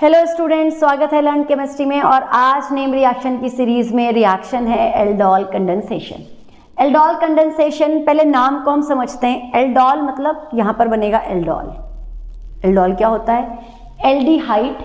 Hello students, स्वागत है learn chemistry में। और आज नेम रिएक्शन की सीरीज में रिएक्शन है एल्डोल कंडेंसेशन। एल्डोल कंडेंसेशन, पहले नाम को हम समझते हैं। एल्डोल मतलब यहाँ पर बनेगा एल्डोल। एल्डोल क्या होता है? एल्डिहाइड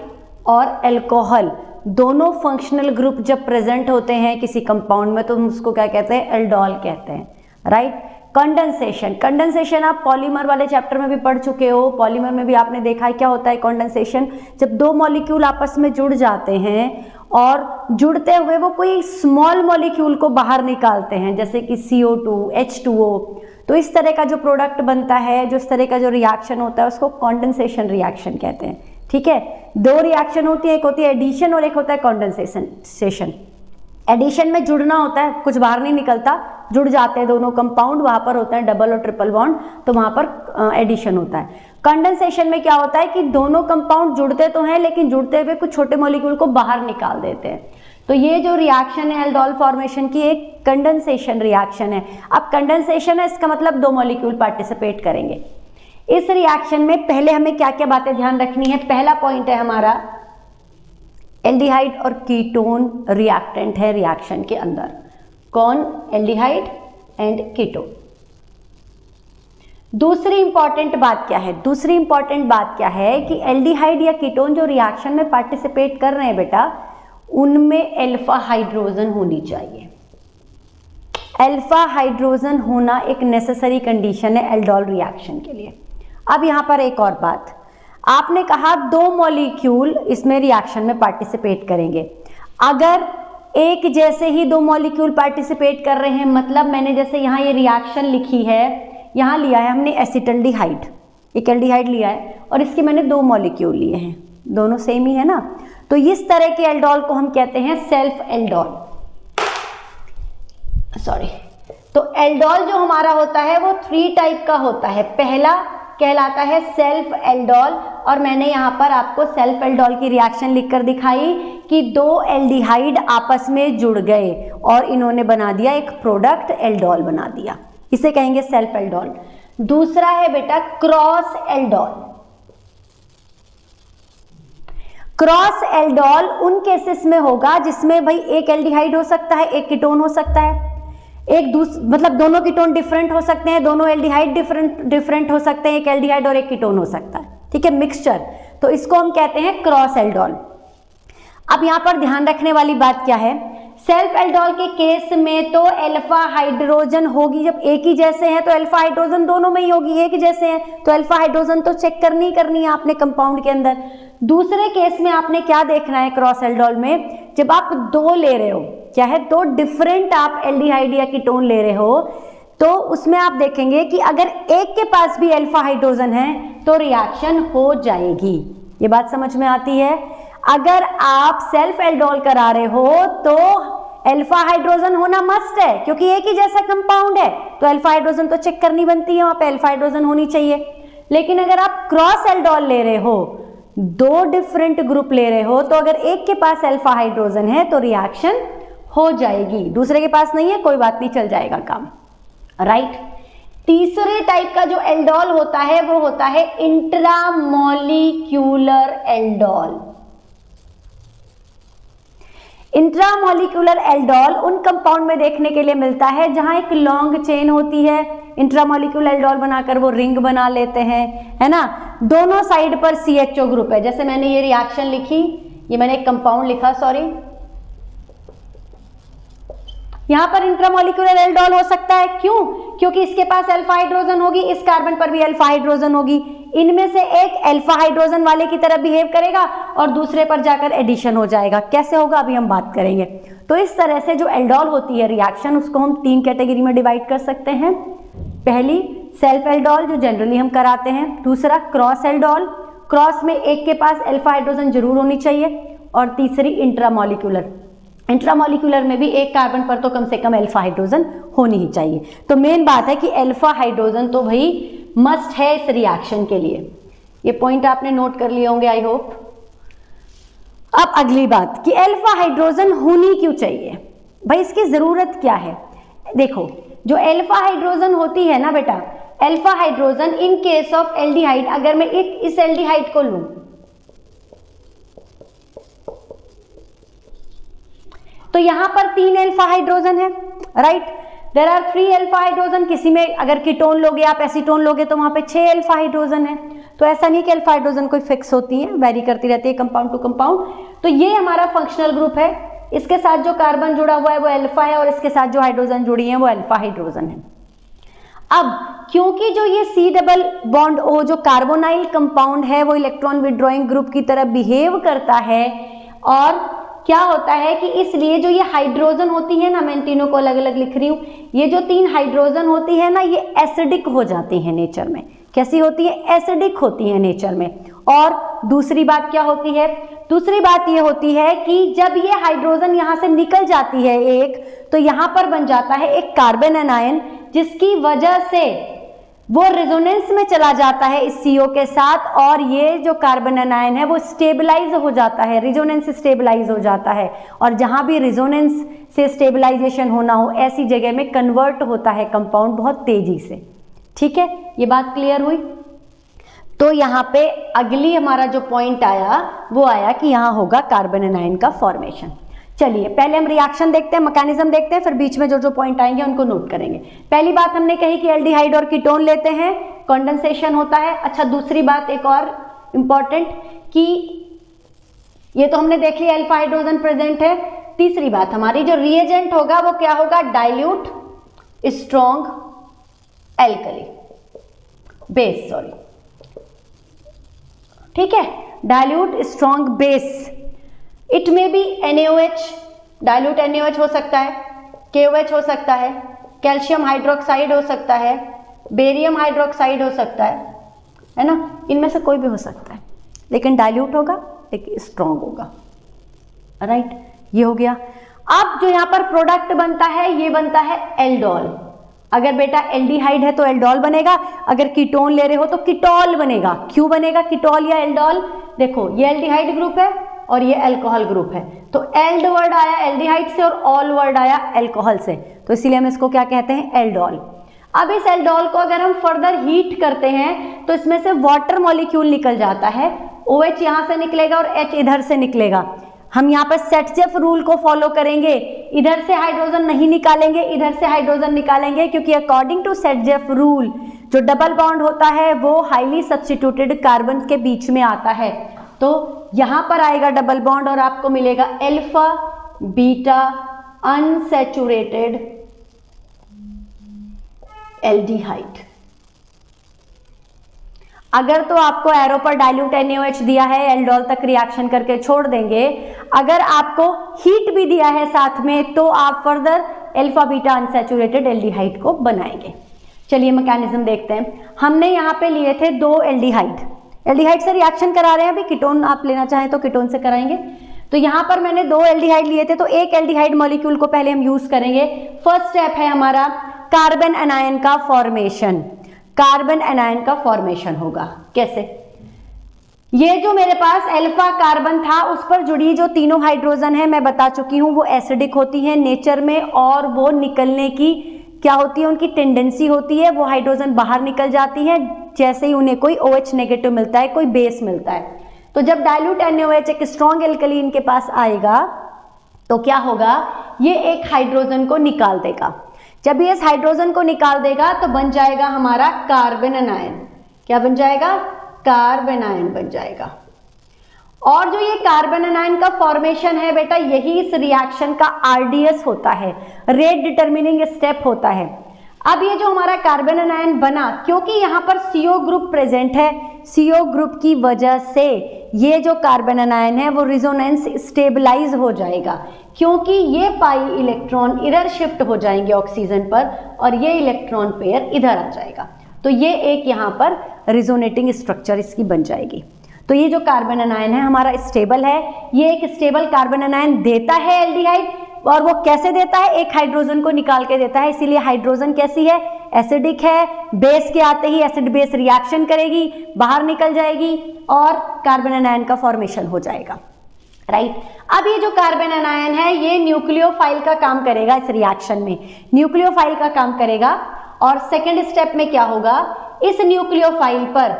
और अल्कोहल दोनों फंक्शनल ग्रुप जब प्रेजेंट होते हैं किसी कंपाउंड में तो हम उसको क्या कहते हैं? एल्डोल कहते हैं, राइट। कंडेंसेशन, कंडेंसेशन आप पॉलीमर वाले चैप्टर में भी पढ़ चुके हो। पॉलीमर में भी आपने देखा है क्या होता है कंडेंसेशन। जब दो मॉलिक्यूल आपस में जुड़ जाते हैं और जुड़ते हुए वो कोई स्मॉल मॉलिक्यूल को बाहर निकालते हैं, जैसे कि CO2, H2O, तो इस तरह का जो प्रोडक्ट बनता है, जो इस तरह का जो रिएक्शन होता है उसको कंडेंसेशन रिएक्शन कहते हैं। ठीक है, दो रिएक्शन होती है, एक होती है एडिशन और एक होता है कंडेंसेशन। एडिशन में जुड़ना होता है, कुछ बाहर नहीं निकलता, जुड़ जाते हैं दोनों कंपाउंड, वहां पर होता है डबल और ट्रिपल बॉन्ड, तो वहां पर एडिशन होता है। कंडेंसेशन में क्या होता है कि दोनों कंपाउंड जुड़ते तो हैं लेकिन जुड़ते हुए कुछ छोटे मॉलिक्यूल को बाहर निकाल देते हैं। तो ये जो रिएक्शन है एल्डोल फॉर्मेशन की, एक कंडेंसेशन रिएक्शन है। अब कंडेंसेशन है, इसका मतलब दो मॉलिक्यूल पार्टिसिपेट करेंगे इस रिएक्शन में। पहले हमें क्या क्या बातें ध्यान रखनी है? पहला पॉइंट है हमारा, एल्डिहाइड और कीटोन रिएक्टेंट है रिएक्शन के अंदर। कौन? Aldehyde and ketone. दूसरी इंपॉर्टेंट बात क्या है? दूसरी इंपॉर्टेंट बात क्या है कि एल्डिहाइड या कीटोन जो रिएक्शन में पार्टिसिपेट कर रहे हैं बेटा, उनमें अल्फा हाइड्रोजन होनी चाहिए। अल्फा हाइड्रोजन होना एक नेसेसरी कंडीशन है एल्डोल रिएक्शन के लिए। अब यहां पर एक और बात, आपने कहा दो मॉलिक्यूल इसमें रिएक्शन में पार्टिसिपेट करेंगे। अगर एक जैसे ही दो मॉलिक्यूल पार्टिसिपेट कर रहे हैं, मतलब मैंने जैसे यहाँ ये रिएक्शन लिखी है, यहाँ लिया है हमने एसिटल्डिहाइड, एक एल्डिहाइड लिया है और इसके मैंने दो मॉलिक्यूल लिए हैं, दोनों सेम ही है ना, तो इस तरह के एल्डोल को हम कहते हैं सेल्फ एल्डोल। सॉरी, तो एल्डोल जो हमारा होता है वो 3 टाइप का होता है। पहला कहलाता है सेल्फ एल्डोल, और मैंने यहाँ पर आपको सेल्फ एल्डोल की रिएक्शन लिखकर दिखाई कि दो एल्डिहाइड आपस में जुड़ गए और इन्होंने बना दिया एक प्रोडक्ट, एल्डोल बना दिया, इसे कहेंगे सेल्फ एल्डोल। दूसरा है बेटा क्रॉस एल्डोल। क्रॉस एल्डोल उन केसेस में होगा जिसमें भाई एक एल्डिहाइड हो सकता है, एक कीटोन हो सकता है, मतलब दोनों कीटोन डिफरेंट हो सकते हैं, दोनों एल्डिहाइड डिफरेंट हो सकते हैं, एक एल्डिहाइड और एक कीटोन हो सकता है, ठीक है, मिक्सचर, तो इसको हम कहते हैं क्रॉस एल्डोल। अब यहां पर ध्यान रखने वाली बात क्या है? सेल्फ एल्डोल के केस में तो अल्फा हाइड्रोजन होगी, जब एक ही जैसे हैं तो अल्फा हाइड्रोजन दोनों में ही होगी, एक ही जैसे हैं तो अल्फा हाइड्रोजन तो चेक करनी है आपने कंपाउंड के अंदर। दूसरे केस में आपने क्या देखना है क्रॉस एल्डोल में? जब आप दो ले रहे हो, क्या है, दो डिफरेंट आप एल्डिहाइड या कीटोन ले रहे हो, तो उसमें आप देखेंगे कि अगर एक के पास भी अल्फा हाइड्रोजन है तो रिएक्शन हो जाएगी। ये बात समझ में आती है? अगर आप सेल्फ एल्डोल करा रहे हो तो अल्फा हाइड्रोजन होना मस्ट है, क्योंकि एक ही जैसा कंपाउंड है तो अल्फा हाइड्रोजन तो चेक करनी बनती है, वहां पे अल्फा हाइड्रोजन होनी चाहिए। लेकिन अगर आप क्रॉस एल्डोल ले रहे हो, दो डिफरेंट ग्रुप ले रहे हो, तो अगर एक के पास अल्फा हाइड्रोजन है तो रिएक्शन हो जाएगी, दूसरे के पास नहीं है कोई बात नहीं, चल जाएगा काम, राइट। तीसरे टाइप का जो एल्डोल होता है वो होता है इंट्रामॉलिक्यूलर एल्डोल। इंट्रामॉलिक्यूलर एल्डोल उन कंपाउंड में देखने के लिए मिलता है जहां एक लॉन्ग चेन होती है, इंट्रामॉलिक्यूलर एल्डोल बनाकर वो रिंग बना लेते हैं, है ना। दोनों साइड पर CHO ग्रुप है, जैसे मैंने ये रिएक्शन लिखी, ये मैंने एक कंपाउंड लिखा, सॉरी, यहां पर इंट्रामॉलिक्यूलर एल्डोल हो सकता है। क्यों? क्योंकि इसके पास अल्फा हाइड्रोजन होगी, इस कार्बन पर भी अल्फा हाइड्रोजन होगी, इनमें से एक अल्फा हाइड्रोजन वाले की तरह बिहेव करेगा और दूसरे पर जाकर एडिशन हो जाएगा। कैसे होगा अभी हम बात करेंगे। तो इस तरह से जो एल्डोल होती है रिएक्शन, उसको हम 3 कैटेगरी में डिवाइड कर सकते हैं। पहली सेल्फ एल्डोल जो जनरली हम कराते हैं, दूसरा क्रॉस एल्डोल, क्रॉस में एक के पास अल्फा हाइड्रोजन जरूर होनी चाहिए, और तीसरी इंट्रामॉलिक्यूलर। इंट्रामॉलिक्यूलर में भी एक कार्बन पर तो कम से कम अल्फा हाइड्रोजन होनी ही चाहिए। तो मेन बात है कि अल्फा हाइड्रोजन तो भाई मस्ट है इस रिएक्शन के लिए। ये पॉइंट आपने नोट कर लिए होंगे आई होप। अब अगली बात कि अल्फा हाइड्रोजन होनी क्यों चाहिए, भाई इसकी जरूरत क्या है? देखो, जो अल्फा हाइड्रोजन होती है ना बेटा, alpha hydrogen in case of aldehyde, अगर मैं इस एल्डिहाइड को लूं, तो यहाँ पर 3 अल्फा हाइड्रोजन है, right. There are 3 alpha hydrogen. किसी में अगर कीटोन लोगे आप, एसीटोन लोगे तो वहां पे 6 अल्फा हाइड्रोजन है। तो ऐसा नहीं कि अल्फा हाइड्रोजन कोई फिक्स होती है, वेरी करती रहती है कंपाउंड टू कंपाउंड। तो ये हमारा फंक्शनल ग्रुप है, इसके साथ जो कार्बन जुड़ा हुआ है वो अल्फा है और इसके साथ जो हाइड्रोजन जुड़ी है वो अल्फा हाइड्रोजन है। अब क्योंकि जो ये C डबल बॉन्ड O जो कार्बोनाइल कंपाउंड है वो इलेक्ट्रॉन विड्रॉइंग ग्रुप की तरह बिहेव करता है, और क्या होता है कि इसलिए जो ये हाइड्रोजन होती है ना, मैं इन तीनों को अलग अलग लिख रही हूँ, ये जो 3 हाइड्रोजन होती है ना ये एसिडिक हो जाती है नेचर में। कैसी होती है? एसिडिक होती है नेचर में। और दूसरी बात क्या होती है? दूसरी बात ये होती है कि जब ये हाइड्रोजन यहाँ से निकल जाती है एक, तो यहाँ पर बन जाता है एक कार्बन एनायन, जिसकी वजह से वो रेजोनेंस में चला जाता है इस CO के साथ, और ये जो कार्बन एनायन है वो स्टेबलाइज हो जाता है, रेजोनेंस स्टेबलाइज हो जाता है, और जहाँ भी रेजोनेंस से स्टेबलाइजेशन होना हो ऐसी जगह में कन्वर्ट होता है कंपाउंड बहुत तेजी से। ठीक है, ये बात क्लियर हुई? तो यहाँ पे अगली हमारा जो पॉइंट आया वो आया कि यहाँ होगा कार्बन एनायन का फॉर्मेशन। चलिए पहले हम रिएक्शन देखते हैं, मैकेनिज्म देखते हैं, फिर बीच में जो जो पॉइंट आएंगे उनको नोट करेंगे। पहली बात हमने कही कि एल्डिहाइड और कीटोन लेते हैं, कंडेंसेशन होता है। अच्छा, दूसरी बात एक और इंपॉर्टेंट कि ये तो हमने देख लिया अल्फा हाइड्रोजन प्रेजेंट है। तीसरी बात हमारी जो रिएजेंट होगा वो क्या होगा? Dilute strong alkali base, sorry, ठीक है, dilute strong base. It may be NaOH, dilute NaOH हो सकता है, KOH हो सकता है, कैल्शियम हाइड्रोक्साइड हो सकता है, बेरियम हाइड्रोक्साइड हो सकता है ना, इनमें से कोई भी हो सकता है, लेकिन डाइल्यूट होगा, लेकिन स्ट्रॉन्ग होगा, राइट। ये हो गया। अब जो यहाँ पर प्रोडक्ट बनता है ये बनता है एल्डोल। अगर बेटा एल्डिहाइड है तो एल्डोल बनेगा, अगर कीटोन ले रहे हो तो कीटोल बनेगा। क्यों बनेगा कीटोल या एल्डोल? देखो ये एल्डिहाइड ग्रुप है और ये अल्कोहल ग्रुप है, तो एल्ड वर्ड आया एल्डिहाइड से और ऑल वर्ड आया अल्कोहल से, तो इसीलिए हम इसको क्या कहते हैं? एल्डोल। अब इस एल्डोल को अगर हम फर्दर हीट करते हैं तो इसमें से वाटर मॉलिक्यूल निकल जाता है, OH यहाँ से निकलेगा और H इधर से निकलेगा। हम यहाँ पर सेटजेफ रूल को फॉलो करेंगे, इधर से हाइड्रोजन नहीं निकालेंगे, इधर से हाइड्रोजन निकालेंगे, क्योंकि अकॉर्डिंग टू सेटजेफ रूल जो डबल बॉन्ड होता है वो हाईली सब्स्टिट्यूटेड कार्बन के बीच में आता है। तो यहाँ पर आएगा डबल बॉन्ड और आपको मिलेगा अल्फा बीटा अनसैचुरेटेड एल्डिहाइड। अगर तो आपको एरो पर डाइल्यूट NaOH दिया है, एल्डोल तक रिएक्शन करके छोड़ देंगे। अगर आपको हीट भी दिया है साथ में तो आप further alpha beta unsaturated aldehyde को बनाएंगे। चलिए मैकेनिज्म देखते हैं। हमने यहाँ पे लिए थे 2 एल्डिहाइड, एल्डिहाइड से रिएक्शन करा रहे हैं, अभी कीटोन आप लेना चाहें तो कीटोन से कराएंगे। तो यहाँ पर मैंने 2 एल्डिहाइड लिए थे, तो एक एल्डिहाइड मॉलिक्यूल को पहले हम यूज करेंगे। फर्स्ट स्टेप है हमारा कार्बन एनायन का फॉर्मेशन। कार्बन एनायन का फॉर्मेशन होगा कैसे? ये जो मेरे पास अल्फा कार्बन था उस पर जुड़ी जो तीनों हाइड्रोजन है मैं बता चुकी हूँ वो एसिडिक होती है नेचर में, और वो निकलने की क्या होती है, उनकी टेंडेंसी होती है, वो हाइड्रोजन बाहर निकल जाती है जैसे ही उन्हें कोई OH नेगेटिव मिलता है, कोई बेस मिलता है। तो जब डाइल्यूट NaOH एक स्ट्रॉन्ग एल्कली इनके पास आएगा तो क्या होगा, ये एक हाइड्रोजन को निकाल देगा। जब ये इस हाइड्रोजन को निकाल देगा तो बन जाएगा हमारा कार्बन एनायन। क्या बन जाएगा? कार्बन आयन बन जाएगा। और जो ये कार्बन एनायन का फॉर्मेशन है बेटा, यही इस रिएक्शन का RDS होता है, रेट डिटर्मिनिंग स्टेप होता है। अब ये जो हमारा कार्बन एनायन बना, क्योंकि यहाँ पर CO ग्रुप प्रेजेंट है, CO ग्रुप की वजह से ये जो कार्बन एनायन है वो रिजोनेंस स्टेबलाइज हो जाएगा, क्योंकि ये पाई इलेक्ट्रॉन इधर शिफ्ट हो जाएंगे ऑक्सीजन पर और ये इलेक्ट्रॉन पेयर इधर आ जाएगा। तो ये एक यहाँ पर रिजोनेटिंग स्ट्रक्चर इसकी बन जाएगी। तो ये जो कार्बन एनायन है हमारा स्टेबल है, ये एक स्टेबल कार्बन एनायन देता है एल्डिहाइड। और वो कैसे देता है? एक हाइड्रोजन को निकाल के देता है, इसीलिए हाइड्रोजन कैसी है? एसिडिक है। बेस के आते ही एसिड बेस रिएक्शन करेगी, बाहर निकल जाएगी और कार्बन एनायन का फॉर्मेशन हो जाएगा, राइट। अब ये जो कार्बन एनायन है ये न्यूक्लियोफाइल का काम करेगा, इस रिएक्शन में न्यूक्लियोफाइल का काम करेगा। और सेकेंड स्टेप में क्या होगा, इस न्यूक्लियोफाइल पर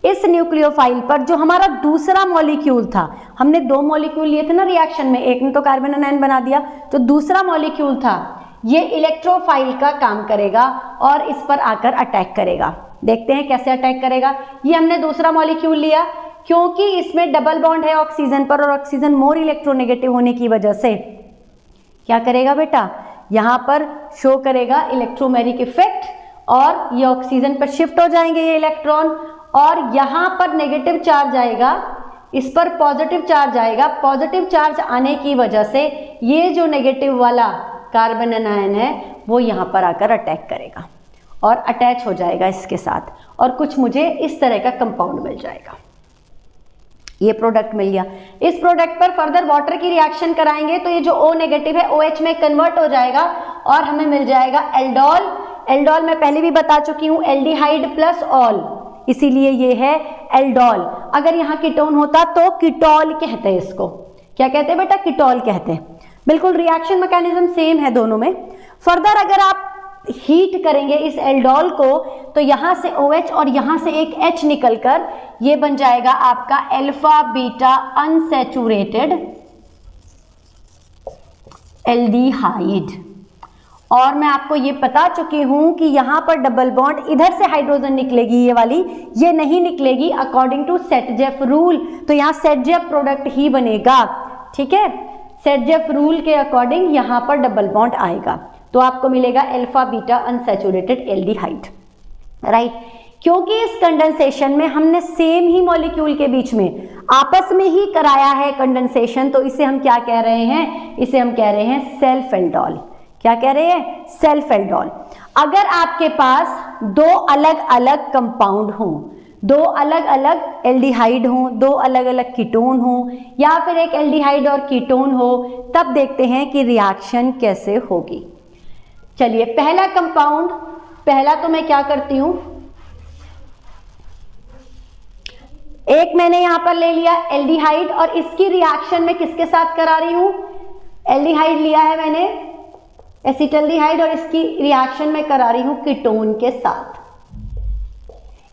इस न्यूक्लियोफाइल पर जो हमारा दूसरा मॉलिक्यूल था, हमने 2 मॉलिक्यूल लिए थे ना रिएक्शन में, एक ने तो कार्बन एनायन बना दिया, जो दूसरा मॉलिक्यूल था ये इलेक्ट्रोफाइल का काम करेगा और इस पर आकर अटैक करेगा। देखते हैं कैसे अटैक करेगा। ये हमने दूसरा मॉलिक्यूल लिया, क्योंकि इसमें डबल बॉन्ड है ऑक्सीजन पर और ऑक्सीजन मोर इलेक्ट्रोनेगेटिव होने की वजह से क्या करेगा बेटा, यहाँ पर शो करेगा इलेक्ट्रोमेरिक इफेक्ट और ये ऑक्सीजन पर शिफ्ट हो जाएंगे ये इलेक्ट्रॉन, और यहाँ पर नेगेटिव चार्ज आएगा, इस पर पॉजिटिव चार्ज आएगा। पॉजिटिव चार्ज आने की वजह से ये जो नेगेटिव वाला कार्बन एनायन है वो यहाँ पर आकर अटैक करेगा और अटैच हो जाएगा इसके साथ, और कुछ मुझे इस तरह का कंपाउंड मिल जाएगा। ये प्रोडक्ट मिल गया। इस प्रोडक्ट पर फर्दर वाटर की रिएक्शन कराएंगे तो ये जो O नेगेटिव है OH में कन्वर्ट हो जाएगा और हमें मिल जाएगा एल्डोल। एल्डोल मैं पहले भी बता चुकी हूँ, एल्डिहाइड प्लस ऑल, इसीलिए ये है एल्डोल। अगर यहाँ कीटोन होता तो कीटोल कहते हैं इसको। क्या कहते हैं बेटा, कीटोल कहते हैं। बिल्कुल रिएक्शन मैकेनिज्म सेम है दोनों में। फर्दर अगर आप हीट करेंगे इस एल्डोल को तो यहाँ से OH और यहाँ से एक H निकलकर ये बन जाएगा आपका अल्फा बीटा अनसैचुरेटेड एल्डिहाइड। और मैं आपको ये बता चुकी हूं कि यहाँ पर डबल बॉन्ड, इधर से हाइड्रोजन निकलेगी ये वाली, ये नहीं निकलेगी अकॉर्डिंग टू सेटजेफ रूल। तो यहाँ सेटजेफ प्रोडक्ट ही बनेगा, ठीक है। सेटजेफ रूल के अकॉर्डिंग यहाँ पर डबल बॉन्ड आएगा तो आपको मिलेगा alpha beta unsaturated aldehyde, right. क्योंकि इस कंडेंसेशन में हमने सेम ही मॉलिक्यूल के बीच में आपस में ही कराया है कंडेंसेशन, तो इसे हम क्या कह रहे हैं, इसे हम कह रहे हैं सेल्फ एल्डोल। क्या कह रहे हैं, सेल्फ एल्डोल। अगर आपके पास 2 अलग अलग कंपाउंड हों, 2 अलग अलग एल्डिहाइड हों, 2 अलग अलग कीटोन हों, या फिर एक एल्डिहाइड और कीटोन हो, तब देखते हैं कि रिएक्शन कैसे होगी। चलिए पहला कंपाउंड, पहला तो मैं क्या करती हूं, एक मैंने यहां पर ले लिया एल्डिहाइड और इसकी रिएक्शन में किसके साथ करा रही हूं, एल्डिहाइड लिया है मैंने एसिटल्डिहाइड और इसकी रिएक्शन में करा रही हूं कीटोन के साथ।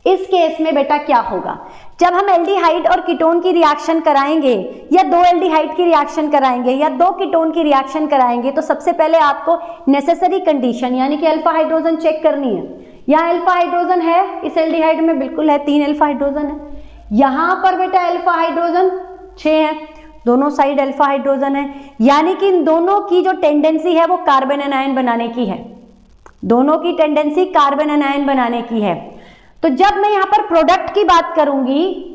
इस केस में बेटा क्या होगा, जब हम एल्डिहाइड और कीटोन की रिएक्शन कराएंगे या 2 एल्डिहाइड की रिएक्शन कराएंगे या 2 कीटोन की रिएक्शन कराएंगे तो सबसे पहले आपको नेसेसरी कंडीशन यानी कि अल्फा हाइड्रोजन चेक करनी है। यहाँ अल्फा हाइड्रोजन है इस एल्डिहाइड में, बिल्कुल है, 3 अल्फा हाइड्रोजन है। यहाँ पर बेटा अल्फा हाइड्रोजन 6 है, दोनों साइड अल्फा हाइड्रोजन है, यानी कि इन दोनों की जो टेंडेंसी है वो कार्बन एनायन बनाने की है। दोनों की टेंडेंसी कार्बन एनायन बनाने की है। तो जब मैं यहां पर प्रोडक्ट की बात करूंगी,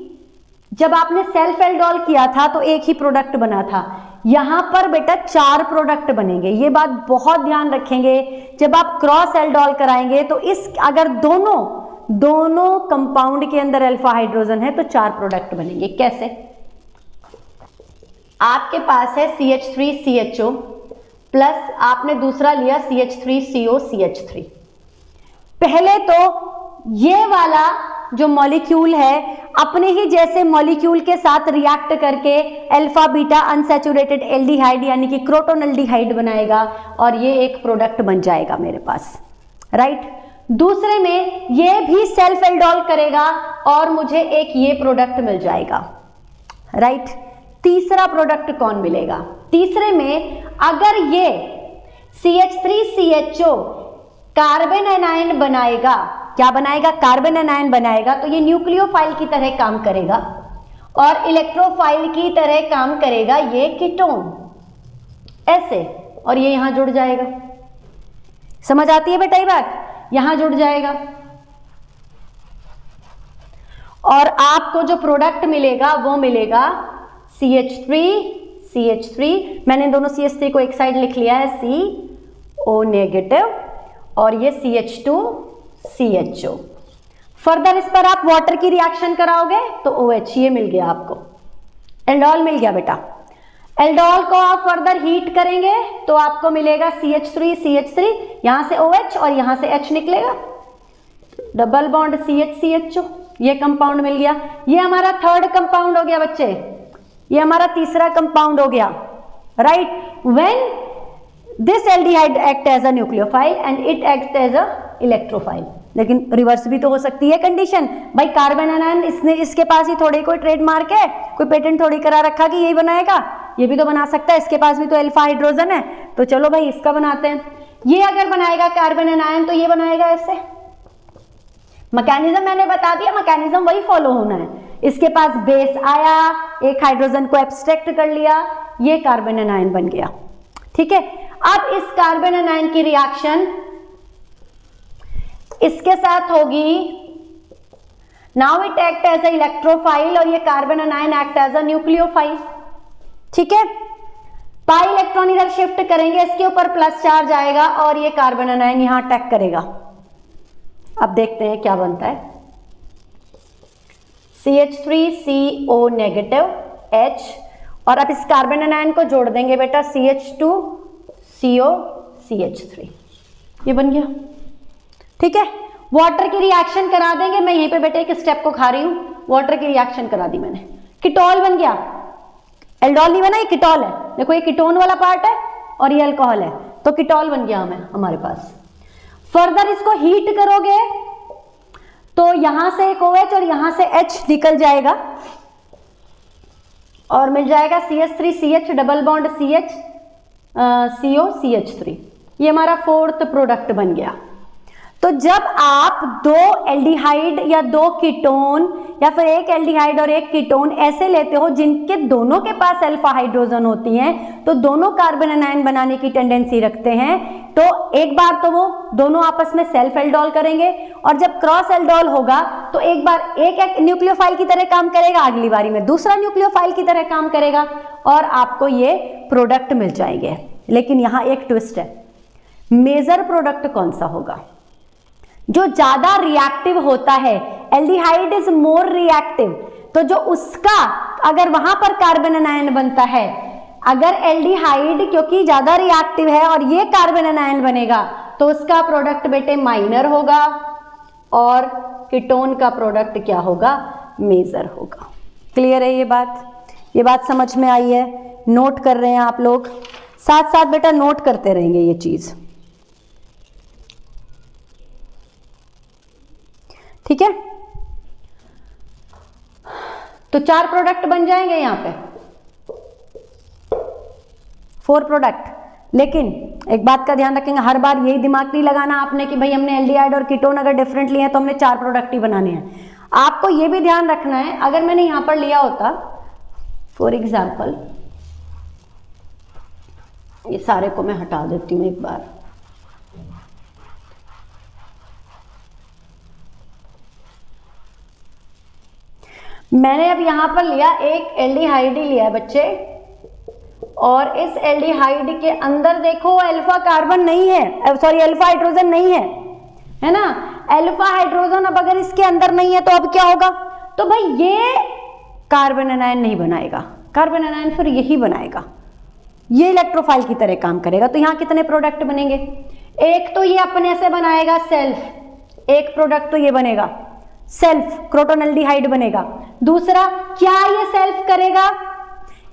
जब आपने सेल्फ एल्डोल किया था तो एक ही प्रोडक्ट बना था, यहां पर बेटा 4 प्रोडक्ट बनेंगे। ये बात बहुत ध्यान रखेंगे, जब आप क्रॉस एल्डोल कराएंगे तो इस अगर दोनों कंपाउंड के अंदर अल्फा हाइड्रोजन है तो 4 प्रोडक्ट बनेंगे। कैसे, आपके पास है CH3CHO प्लस आपने दूसरा लिया CH3COCH3। पहले तो ये वाला जो मॉलिक्यूल है अपने ही जैसे मॉलिक्यूल के साथ रिएक्ट करके अल्फा बीटा अनसैचुरेटेड एल्डिहाइड यानी कि क्रोटोन एल्डिहाइड बनाएगा और ये एक प्रोडक्ट बन जाएगा मेरे पास, राइट। दूसरे में ये भी सेल्फ एल्डोल करेगा और मुझे एक ये प्रोडक्ट मिल जाएगा, राइट। तीसरा प्रोडक्ट कौन मिलेगा, तीसरे में अगर ये CH3CHO कार्बन एनायन बनाएगा, क्या बनाएगा, कार्बन एनायन बनाएगा, तो ये न्यूक्लियोफाइल की तरह काम करेगा और इलेक्ट्रोफाइल की तरह काम करेगा ये कीटोन, ऐसे, और ये यहां जुड़ जाएगा। समझ आती है बेटा ये बात, यहां जुड़ जाएगा और आपको जो प्रोडक्ट मिलेगा वो मिलेगा CH3, मैंने दोनों CH3 को एक साइड लिख लिया है CO नेगेटिव और ये CH2CHO। फर्दर इस पर आप वाटर की रिएक्शन कराओगे तो OH ये मिल गया, आपको एल्डोल मिल गया बेटा। एल्डोल को आप फर्दर हीट करेंगे तो आपको मिलेगा CH3, यहां से OH और यहां से H निकलेगा, डबल बॉन्ड CH, ये कंपाउंड मिल गया। ये हमारा थर्ड कंपाउंड हो गया बच्चे, ये हमारा तीसरा कंपाउंड हो गया, right. When this aldehyde act as a nucleophile and it act as a electrophile. लेकिन रिवर्स भी तो हो सकती है कंडीशन। भाई कार्बन एनायन इसने इसके पास ही थोड़ी कोई ट्रेडमार्क है, कोई पेटेंट थोड़ी करा रखा कि यही बनाएगा, ये भी तो बना सकता है, इसके पास भी तो अल्फा हाइड्रोजन है, तो चलो भाई इसका बनाते हैं। ये अगर बनाएगा कार्बन एनायन तो ये बनाएगा ऐसे। मैकेनिज्म मैंने बता दिया, मैकेनिज्म वही फॉलो होना है। इसके पास बेस आया, एक हाइड्रोजन को एब्स्ट्रैक्ट कर लिया, ये कार्बन एनायन बन गया। ठीक है, अब इस कार्बन एनायन की रिएक्शन इसके साथ होगी, now it act as a electrophile और ये carbon anion act as a nucleophile. ठीक है, पाई इलेक्ट्रॉन इधर शिफ्ट करेंगे, इसके ऊपर प्लस चार्ज आएगा और ये कार्बन एनायन यहां अटैक करेगा। अब देखते हैं क्या बनता है। CH3CO नेगेटिव H, और अब इस कार्बन एनायन को जोड़ देंगे बेटा CH2CO CH3, ये बन गया। ठीक है, वाटर की रिएक्शन करा देंगे। मैं यहीं पे बेटे एक स्टेप को खा रही हूं, वाटर की रिएक्शन करा दी मैंने, कीटोल बन गया। एल्डोल नहीं बना, ये कीटोल है। देखो ये कीटोन वाला पार्ट है और ये अल्कोहल है, तो कीटोल बन गया हमारे पास। फर्दर इसको हीट करोगे तो यहां से एक OH और यहां से H निकल जाएगा और मिल जाएगा CH3CH double bond CH CO CH3, ये हमारा फोर्थ प्रोडक्ट बन गया। तो जब आप दो एल्डिहाइड या दो कीटोन या फिर एक एल्डिहाइड और एक कीटोन ऐसे लेते हो जिनके दोनों के पास अल्फा हाइड्रोजन होती हैं, तो दोनों कार्बन एनायन बनाने की टेंडेंसी रखते हैं, तो एक बार तो वो दोनों आपस में सेल्फ एल्डोल करेंगे और जब क्रॉस एल्डोल होगा तो एक बार एक न्यूक्लियोफाइल की तरह काम करेगा, अगली बारी में दूसरा न्यूक्लियोफाइल की तरह काम करेगा और आपको ये प्रोडक्ट मिल जाएंगे। लेकिन यहां एक ट्विस्ट है, मेजर प्रोडक्ट कौन सा होगा? जो ज्यादा रिएक्टिव होता है। एल्डिहाइड इज मोर रिएक्टिव, तो जो उसका अगर वहां पर कार्बन एनायन बनता है, अगर एल्डिहाइड क्योंकि ज्यादा रिएक्टिव है और ये कार्बन एनायन बनेगा तो उसका प्रोडक्ट बेटे माइनर होगा और कीटोन का प्रोडक्ट क्या होगा? मेजर होगा। क्लियर है ये बात समझ में आई है? नोट कर रहे हैं आप लोग? साथ साथ बेटा नोट करते रहेंगे ये चीज, ठीक है? तो 4 प्रोडक्ट बन जाएंगे यहां पे, 4 प्रोडक्ट। लेकिन एक बात का ध्यान रखेंगे, हर बार यही दिमाग नहीं लगाना आपने कि भाई हमने एल्डिहाइड और कीटोन अगर डिफरेंट लिए हैं तो हमने 4 प्रोडक्ट ही बनाने हैं। आपको यह भी ध्यान रखना है, अगर मैंने यहां पर लिया होता फॉर एग्जाम्पल, ये सारे को मैं हटा देती हूं एक बार, मैंने अब यहां पर लिया एक एल्डिहाइड ही लिया है बच्चे, और इस एल्डिहाइड के अंदर देखो अल्फा कार्बन नहीं है, सॉरी अल्फा हाइड्रोजन नहीं है ना? अल्फा हाइड्रोजन अब अगर इसके अंदर नहीं है तो अब क्या होगा? तो भाई ये कार्बन एनायन नहीं बनाएगा, कार्बन एनायन फिर यही बनाएगा, ये इलेक्ट्रोफाइल की तरह काम करेगा। तो यहां कितने प्रोडक्ट बनेंगे? एक तो ये अपने से बनाएगा सेल्फ, एक प्रोडक्ट तो ये बनेगा सेल्फ, क्रोटोनल्डिहाइड बनेगा। दूसरा, क्या ये सेल्फ करेगा?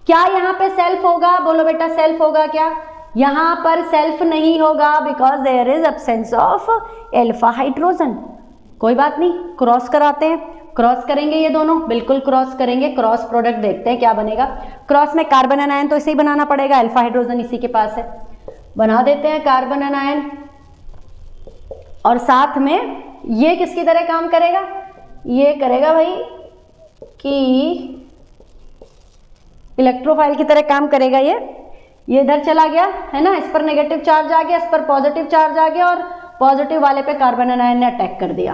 क्या यहां पे सेल्फ होगा? बोलो बेटा सेल्फ होगा क्या? यहां पर सेल्फ नहीं होगा, because there is absence of alpha hydrogen. कोई बात नहीं, क्रॉस कराते हैं, क्रॉस करेंगे, ये दोनों बिल्कुल क्रॉस करेंगे, क्रॉस प्रोडक्ट देखते हैं क्या बनेगा। क्रॉस में कार्बन एनायन तो इसे ही बनाना पड़ेगा, अल्फा हाइड्रोजन इसी के पास है, बना देते हैं कार्बन एनायन। और साथ में ये किसकी तरह काम करेगा? ये करेगा भाई कि इलेक्ट्रोफाइल की तरह काम करेगा। ये इधर चला गया है ना, इस पर नेगेटिव चार्ज आ गया, इस पर पॉजिटिव चार्ज आ गया और पॉजिटिव वाले पे कार्बन एनायन ने अटैक कर दिया।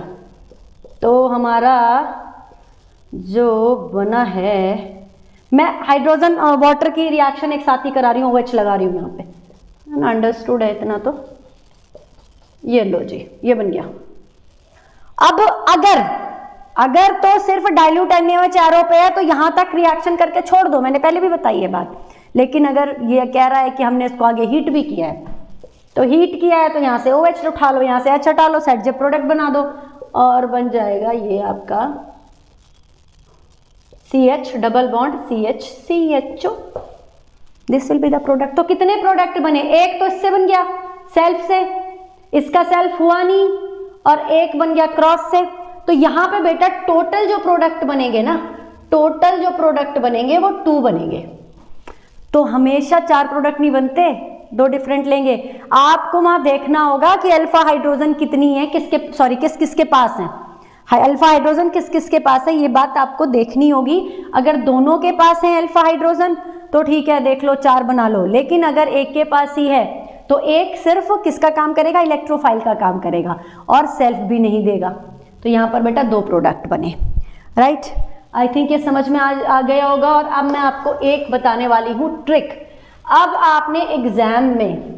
तो हमारा जो बना है, मैं हाइड्रोजन वाटर की रिएक्शन एक साथ ही करा रही हूँ, OH लगा रही हूँ यहाँ पे, ना? अंडरस्टूड है इतना तो? ये लो जी, ये बन गया। अब अगर तो सिर्फ डाइल्यूट NaOH पे है तो यहां तक रिएक्शन करके छोड़ दो, मैंने पहले भी बताई है बात। लेकिन अगर ये कह रहा है कि हमने इसको आगे हीट भी किया है, तो हीट किया है तो यहां से OH उठा लो, यहां से H हटा लो, सेट जेब प्रोडक्ट बना दो और बन जाएगा ये आपका CH double bond CH CHO, this will be the product. तो कितने प्रोडक्ट बने? एक तो इससे बन गया सेल्फ से, इसका सेल्फ हुआ नहीं, और एक बन गया क्रॉस से। तो यहाँ पे बेटा टोटल जो प्रोडक्ट बनेंगे ना, टोटल जो प्रोडक्ट बनेंगे वो 2 बनेंगे। तो हमेशा 4 प्रोडक्ट नहीं बनते, 2 डिफरेंट लेंगे। आपको वहां देखना होगा कि अल्फा हाइड्रोजन कितनी है, किस किसके पास है, अल्फा हाइड्रोजन किस किसके पास है, ये बात आपको देखनी होगी। अगर दोनों के पास है अल्फा हाइड्रोजन तो ठीक है, देख लो 4 बना लो। लेकिन अगर एक के पास ही है तो एक सिर्फ किसका काम करेगा, इलेक्ट्रोफाइल का काम करेगा और सेल्फ भी नहीं देगा। तो यहाँ पर बेटा 2 प्रोडक्ट बने, राइट। आई थिंक ये समझ में आ गया होगा। और अब मैं आपको एक बताने वाली हूँ ट्रिक। अब आपने एग्जाम में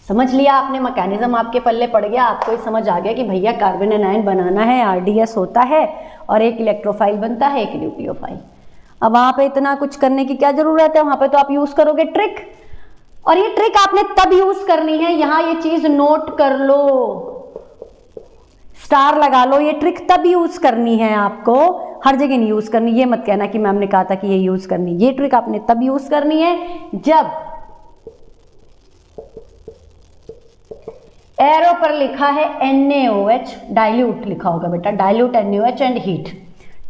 समझ लिया, आपने मैकेनिज्म आपके पल्ले पड़ गया, आपको ये समझ आ गया कि भैया कार्बन एनायन बनाना है, आरडीएस होता है और एक इलेक्ट्रोफाइल बनता है, एक न्यूक्लियोफाइल। अब वहाँ पे इतना कुछ करने की क्या जरूरत है, वहाँ पे तो आप यूज करोगे ट्रिक। और ये ट्रिक आपने तब यूज करनी है, यहाँ ये चीज नोट कर लो, स्टार लगा लो, ये ट्रिक तब यूज करनी है आपको, हर जगह नहीं यूज करनी। ये मत कहना कि मैम ने कहा था कि ये यूज करनी, ये ट्रिक आपने तब यूज करनी है जब एरो पर लिखा है NaOH, डाइल्यूट लिखा होगा बेटा, dilute NaOH and heat.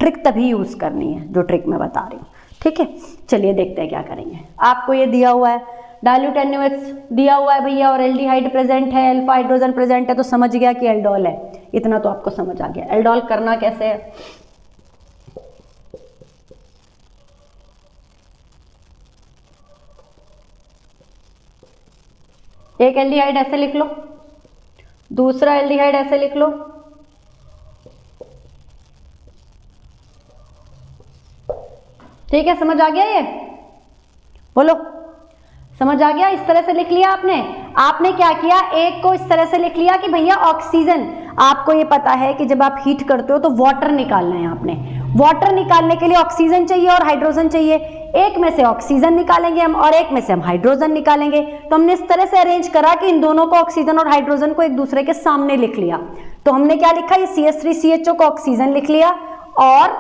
Trick तभी यूज करनी है जो ट्रिक मैं बता रही हूँ, ठीक है। चलिए देखते हैं क्या करेंगे। आपको ये दिया हुआ है, डाइल्यूट NaOH दिया हुआ है भैया, और एल्डिहाइड प्रेजेंट है, अल्फा हाइड्रोजन प्रेजेंट है, तो समझ गया कि एल्डोल है। इतना तो आपको समझ आ गया। एल्डोल करना कैसे है, एक एल्डिहाइड ऐसे लिख लो, दूसरा एल्डिहाइड ऐसे लिख लो, ठीक है। समझ आ गया, ये बोलो समझ आ गया। इस तरह से लिख लिया आपने क्या किया, एक को इस तरह से लिख लिया कि भैया ऑक्सीजन, आपको ये पता है कि जब आप हीट करते हो तो वाटर निकालना है आपने, वाटर निकालने के लिए ऑक्सीजन चाहिए और हाइड्रोजन चाहिए। एक में से ऑक्सीजन निकालेंगे हम और एक में से हम हाइड्रोजन निकालेंगे। तो हमने इस तरह से अरेंज करा कि इन दोनों को, ऑक्सीजन और हाइड्रोजन को, एक दूसरे के सामने लिख लिया। तो हमने क्या लिखा, ये CH3CHO को ऑक्सीजन लिख लिया और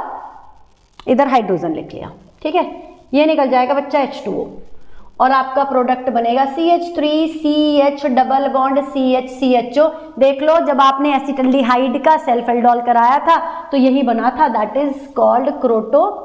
इधर हाइड्रोजन लिख लिया, ठीक है। ये निकल जाएगा बच्चा H2O और आपका प्रोडक्ट बनेगा CH3CH डबल बॉन्ड CH देख लो, जब आपने एसिटल्डिहाइड का सेल्फ एल्डोल कराया था तो यही बना था, दैट इज कॉल्ड क्रोटोनल्डिहाइड।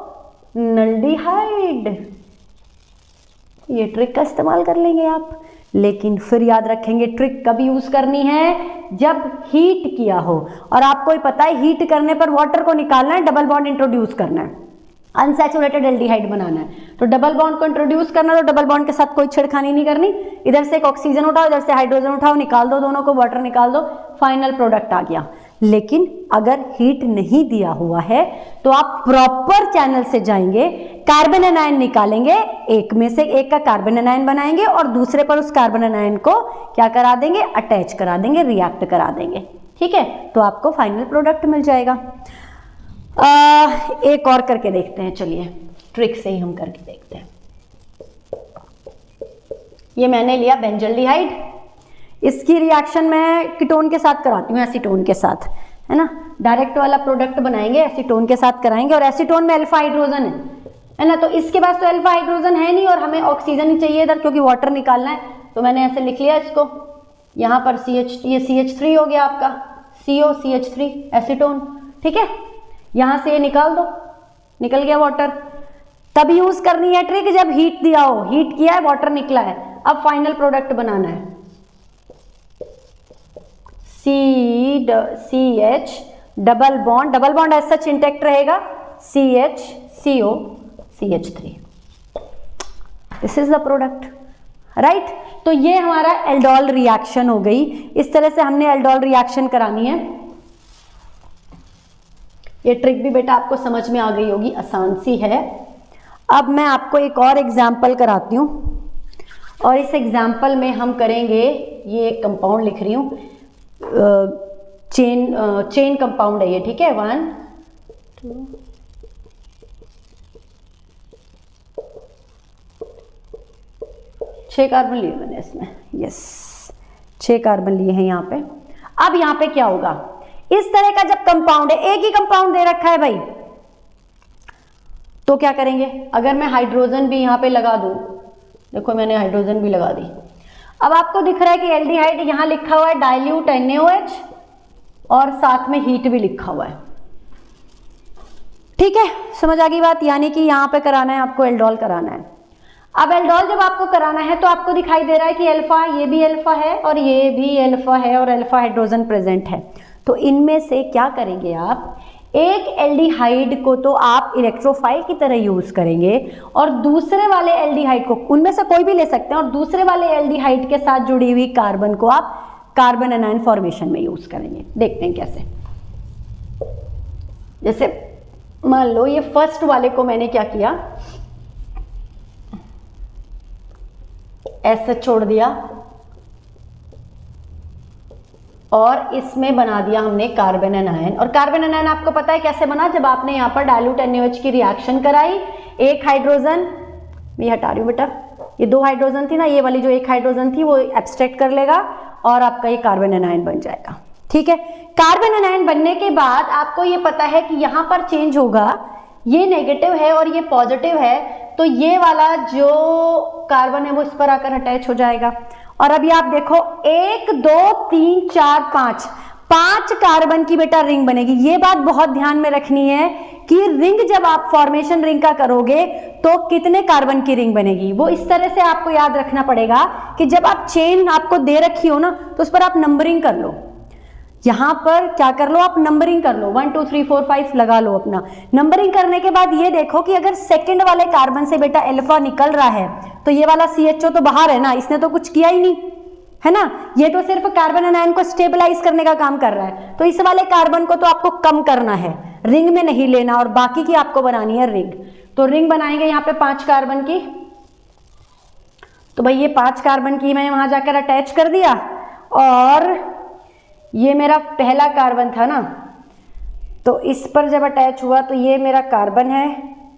ये ट्रिक का इस्तेमाल कर लेंगे आप, लेकिन फिर याद रखेंगे ट्रिक कब यूज करनी है, जब हीट किया हो। और आपको ही पता है हीट करने पर वाटर को निकालना है, डबल बॉन्ड इंट्रोड्यूस करना है, अनसैचुरेटेड एल्डिहाइड बनाना है। तो डबल बॉन्ड को इंट्रोड्यूस करना, तो डबल बॉन्ड के साथ कोई छेड़खानी नहीं करनी। इधर से एक ऑक्सीजन उठाओ, इधर से हाइड्रोजन उठाओ, निकाल दो दोनों को, वाटर निकाल दो, फाइनल प्रोडक्ट आ गया। लेकिन अगर हीट नहीं दिया हुआ है तो आप प्रॉपर चैनल से जाएंगे, कार्बन एनायन निकालेंगे, एक में से एक का कार्बन एनायन बनाएंगे और दूसरे पर उस कार्बन एनायन को क्या करा देंगे, अटैच करा देंगे, रिएक्ट करा देंगे, ठीक है। तो आपको फाइनल प्रोडक्ट मिल जाएगा। एक और करके देखते हैं, चलिए ट्रिक से ही हम करके देखते हैं। ये मैंने लिया बेंजल्डिहाइड, इसकी रिएक्शन मैं कीटोन के साथ कराती हूँ, एसीटोन के साथ, है ना। डायरेक्ट वाला प्रोडक्ट बनाएंगे, एसीटोन के साथ कराएंगे, और एसीटोन में अल्फा हाइड्रोजन है ना। तो इसके पास तो अल्फा हाइड्रोजन है नहीं और हमें ऑक्सीजन ही चाहिए इधर, क्योंकि वाटर निकालना है। तो मैंने ऐसे लिख लिया इसको, यहाँ पर ये CH3 हो गया आपका, CO CH3 एसीटोन, ठीक है। यहां से ये निकाल दो, निकल गया वाटर। तब यूज करनी है ट्रिक जब हीट दिया हो, हीट किया है, वाटर निकला है। अब फाइनल प्रोडक्ट बनाना है, CH double bond as such intact रहेगा, CH CO CH3, this is the product, right. तो ये हमारा एल्डोल रिएक्शन हो गई। इस तरह से हमने एल्डोल रिएक्शन करानी है। ये ट्रिक भी बेटा आपको समझ में आ गई होगी, आसान सी है। अब मैं आपको एक और एग्जाम्पल कराती हूँ, और इस एग्जाम्पल में हम करेंगे, ये एक कंपाउंड लिख रही हूँ, चेन कंपाउंड है ये, ठीक है। 1 2 6 कार्बन लिए मैंने इसमें, यस 6 कार्बन लिए हैं यहाँ पे। अब यहाँ पे क्या होगा, इस तरह का जब कंपाउंड है, एक ही कंपाउंड दे रखा है भाई, तो क्या करेंगे, अगर मैं हाइड्रोजन भी यहाँ पे लगा दूं, देखो मैंने हाइड्रोजन भी लगा दी। अब आपको दिख रहा है कि एल्डिहाइड यहाँ लिखा हुआ है डाइल्यूट NaOH, और साथ में हीट भी लिखा हुआ है। ठीक है, समझ आ गई बात, यानी कि यहाँ पे कराना है आपको, एल्डोल कराना है। अब एल्डोल जब आपको कराना है तो आपको दिखाई दे रहा है कि अल्फा, ये भी अल्फा है और ये भी अल्फा है और अल्फा हाइड्रोजन प्रेजेंट है। तो इनमें से क्या करेंगे आप, एक एल्डिहाइड को तो आप इलेक्ट्रोफाइल की तरह यूज करेंगे और दूसरे वाले एल्डिहाइड को, उनमें से कोई भी ले सकते हैं, और दूसरे वाले एल्डिहाइड के साथ जुड़ी हुई कार्बन को आप कार्बन एनायन फॉर्मेशन में यूज करेंगे। देखते हैं कैसे। जैसे मान लो ये फर्स्ट वाले को मैंने क्या किया, ऐसे छोड़ दिया और इसमें बना दिया हमने कार्बन एनायन। और कार्बन एनायन आपको पता है कैसे बना, जब आपने यहाँ पर डाइल्यूट NaOH की रिएक्शन कराई, एक हाइड्रोजन, मैं हटा रही हूँ बेटा, ये 2 हाइड्रोजन थी ना, ये वाली जो 1 हाइड्रोजन थी वो एब्स्ट्रैक्ट कर लेगा और आपका ये कार्बन एनायन बन जाएगा। ठीक है, कार्बन एनायन बनने के बाद आपको ये पता है कि यहाँ पर चेंज होगा, ये नेगेटिव है और ये पॉजिटिव है, तो ये वाला जो कार्बन है वो इस पर आकर अटैच हो जाएगा। और अभी आप देखो 1 2 3 4 5 कार्बन की बेटा रिंग बनेगी। ये बात बहुत ध्यान में रखनी है कि रिंग जब आप फॉर्मेशन रिंग का करोगे तो कितने कार्बन की रिंग बनेगी, वो इस तरह से आपको याद रखना पड़ेगा कि जब आप चेन आपको दे रखी हो ना तो उस पर आप नंबरिंग कर लो। यहां पर क्या कर लो, आप नंबरिंग कर लो, 1 2 3 4 5 लगा लो अपना। नंबरिंग करने के बाद ये देखो कि अगर सेकंड वाले कार्बन से बेटा अल्फा निकल रहा है तो ये वाला CHO तो बाहर है ना, इसने तो कुछ किया ही नहीं है ना, ये तो सिर्फ कार्बन एनायन को स्टेबलाइज करने का काम कर रहा है। तो इस वाले कार्बन को तो आपको कम करना है, रिंग में नहीं लेना, और बाकी की आपको बनानी है रिंग। तो रिंग बनाएंगे यहाँ पे 5 कार्बन की। तो भाई ये 5 कार्बन की मैंने वहां जाकर अटैच कर दिया, और ये मेरा पहला कार्बन था ना, तो इस पर जब अटैच हुआ तो ये मेरा कार्बन है।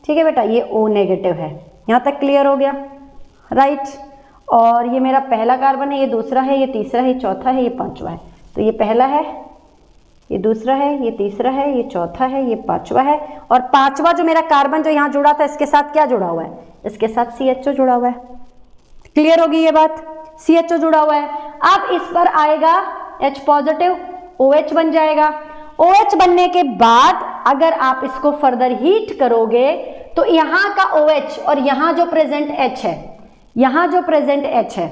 ठीक है बेटा, ये O नेगेटिव है, यहाँ तक क्लियर हो गया, राइट। और ये मेरा पहला कार्बन है, ये दूसरा है, ये तीसरा है, ये चौथा है, ये पांचवा है। तो ये पहला है, ये दूसरा है, ये तीसरा है, ये चौथा है, ये पांचवा है। और पांचवा जो मेरा कार्बन जो यहाँ जुड़ा था, इसके साथ क्या जुड़ा हुआ है, इसके साथ CHO जुड़ा हुआ है। क्लियर होगी ये बात, CHO जुड़ा हुआ है। अब इस पर आएगा H पॉजिटिव, OH बन जाएगा। OH बनने के बाद अगर आप इसको फर्दर हीट करोगे तो यहां का OH और यहां जो प्रेजेंट H है, यहां जो प्रेजेंट H है,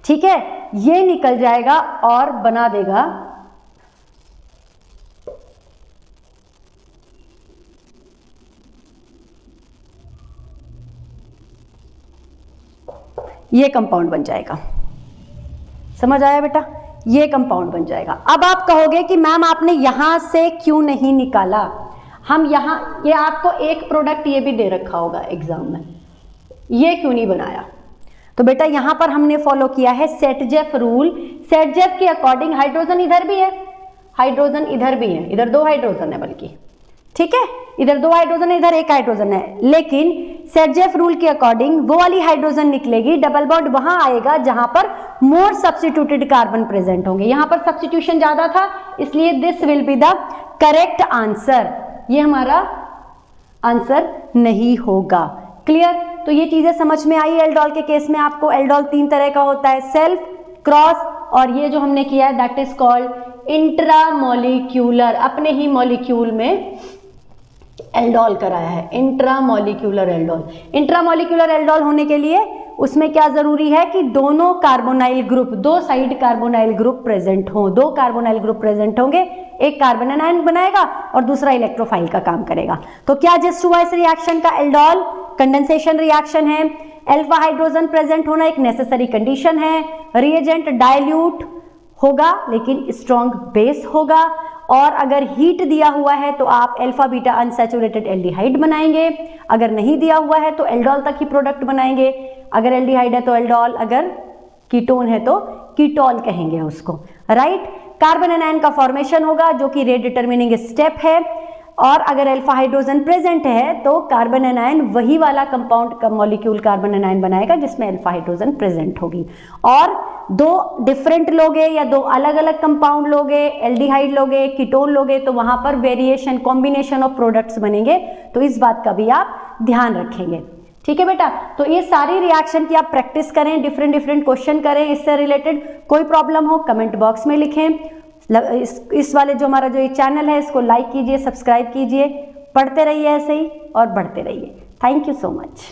ठीक है, ये निकल जाएगा और बना देगा ये कंपाउंड बन जाएगा। समझ आया बेटा, ये कंपाउंड बन जाएगा। अब आप कहोगे कि मैम आपने यहां से क्यों नहीं निकाला, हम यहां, ये आपको एक प्रोडक्ट ये भी दे रखा होगा एग्जाम में, ये क्यों नहीं बनाया। तो बेटा यहां पर हमने फॉलो किया है सेटजेफ रूल। सेटजेफ के अकॉर्डिंग हाइड्रोजन इधर भी है, हाइड्रोजन इधर भी है, इधर 2 हाइड्रोजन है बल्कि, ठीक है, इधर 2 हाइड्रोजन है, इधर 1 हाइड्रोजन है, लेकिन सेटजेफ रूल के अकॉर्डिंग वो वाली हाइड्रोजन निकलेगी, डबल बॉन्ड वहां आएगा जहां पर मोर सब्स्टिट्यूटेड कार्बन प्रेजेंट होंगे। यहां पर सब्स्टिट्यूशन ज्यादा था, इसलिए this will be the correct answer, ये हमारा आंसर नहीं होगा। क्लियर, तो ये चीजें समझ में आई। एल्डोल के केस में आपको एल्डोल 3 तरह का होता है, सेल्फ, क्रॉस, और ये जो हमने किया है दैट इज कॉल्ड इंट्रामोलिक्यूलर, अपने ही मॉलिक्यूल में एल्डोल कराया है, इंट्रामोलिक्यूलर एल्डोल। इंट्रामोलिक्यूलर एल्डोल होने के लिए उसमें क्या जरूरी है कि दोनों carbonyl group, 2 side carbonyl group present हो, 2 कार्बोनाइल ग्रुप प्रेजेंट होंगे, एक कार्बन एनायन बनाएगा और दूसरा इलेक्ट्रोफाइल का काम करेगा। तो क्या जस्ट हुआ इस रिएक्शन का, एल्डोल कंडेंसेशन रिएक्शन है, अल्फा हाइड्रोजन प्रेजेंट होना एक नेसेसरी कंडीशन है, रिएजेंट डाइल्यूट होगा लेकिन स्ट्रॉन्ग बेस होगा, और अगर हीट दिया हुआ है तो आप अल्फा बीटा अनसैचुरेटेड एल्डिहाइड बनाएंगे, अगर नहीं दिया हुआ है तो एल्डोल तक ही प्रोडक्ट बनाएंगे, अगर एल्डिहाइड है तो एल्डोल, अगर कीटोन है तो कीटोल कहेंगे उसको, राइट। कार्बन एनायन का फॉर्मेशन होगा जो कि रेट डिटर्मिनिंग स्टेप है, और अगर अल्फा हाइड्रोजन प्रेजेंट है तो कार्बन एनायन वही वाला कंपाउंड का मॉलिक्यूल कार्बन एनायन बनाएगा जिसमें अल्फा हाइड्रोजन प्रेजेंट होगी। और 2 डिफरेंट लोगे या 2 अलग अलग कंपाउंड लोगे, एल्डिहाइड लोगे, कीटोन लोगे, तो वहां पर वेरिएशन, कॉम्बिनेशन ऑफ प्रोडक्ट्स बनेंगे, तो इस बात का भी आप ध्यान रखेंगे। ठीक है बेटा, तो ये सारी रिएक्शन की आप प्रैक्टिस करें, डिफरेंट क्वेश्चन करें इससे रिलेटेड। कोई प्रॉब्लम हो कमेंट बॉक्स में लिखें, इस वाले जो हमारा जो ये चैनल है इसको लाइक कीजिए, सब्सक्राइब कीजिए, पढ़ते रहिए ऐसे ही और बढ़ते रहिए। Thank you so much.